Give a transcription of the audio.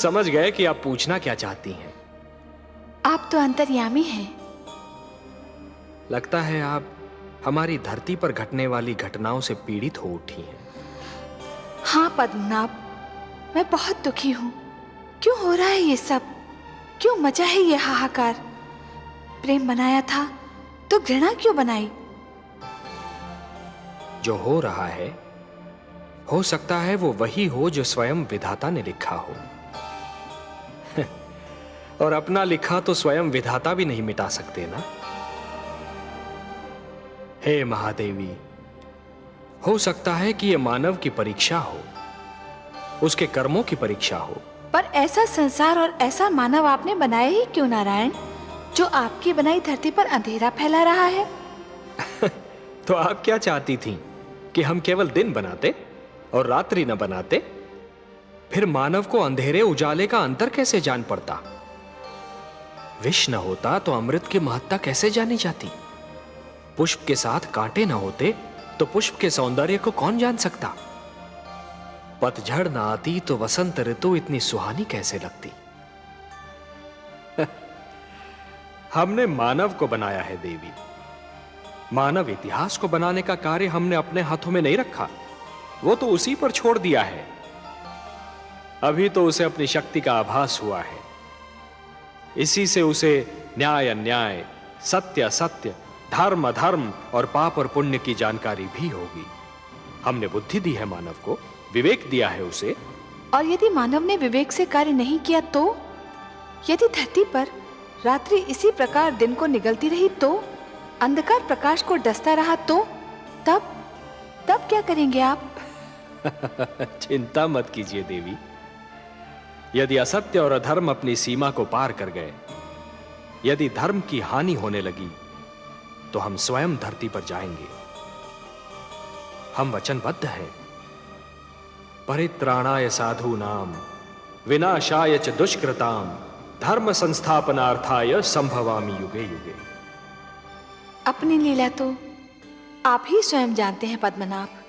समझ गए कि आप पूछना क्या चाहती हैं। आप तो अंतर्यामी हैं। लगता है आप हमारी धरती पर घटने वाली घटनाओं से पीड़ित हो उठी हैं। हाँ पद्मनाभ, मैं बहुत दुखी हूँ। क्यों हो रहा है ये सब? क्यों मचा है ये हाहाकार? प्रेम बनाया था तो घृणा क्यों बनाई? जो हो रहा है, हो सकता है वो वही हो जो स्वयं विधाता ने लिखा हो। और अपना लिखा तो स्वयं विधाता भी नहीं मिटा सकते ना। हे महादेवी, हो सकता है कि यह मानव की परीक्षा हो, उसके कर्मों की परीक्षा हो। पर ऐसा संसार और ऐसा मानव आपने बनाया ही क्यों नारायण, जो आपकी बनाई धरती पर अंधेरा फैला रहा है? तो आप क्या चाहती थीं कि हम केवल दिन बनाते और रात्रि न बनाते? फिर मानव को अंधेरे उजाले का अंतर कैसे जान पड़ता? विष न होता तो अमृत की महत्ता कैसे जानी जाती? पुष्प के साथ कांटे न होते तो पुष्प के सौंदर्य को कौन जान सकता? पतझड़ न आती तो वसंत ऋतु इतनी सुहानी कैसे लगती? हमने मानव को बनाया है देवी। मानव इतिहास को बनाने का कार्य हमने अपने हाथों में नहीं रखा, वो तो उसी पर छोड़ दिया है। अभी तो उसे अपनी शक्ति का आभास हुआ है। इसी से उसे न्याय अन्याय, सत्य असत्य, धर्म अधर्म और पाप और पुण्य की जानकारी भी होगी। हमने बुद्धि दी है मानव को, विवेक दिया है उसे। और यदि मानव ने विवेक से कार्य नहीं किया तो? यदि धरती पर रात्रि इसी प्रकार दिन को निगलती रही तो? अंधकार प्रकाश को डसता रहा तो? तब क्या करेंगे आप? चिंता मत कीजिए देवी। यदि असत्य और अधर्म अपनी सीमा को पार कर गए, यदि धर्म की हानि होने लगी, तो हम स्वयं धरती पर जाएंगे। हम वचनबद्ध हैं। परित्राणाय साधूनाम विनाशाय च दुष्कृताम धर्म संस्थापनार्थाय संभवामि युगे युगे। अपनी लीला तो आप ही स्वयं जानते हैं पद्मनाभ।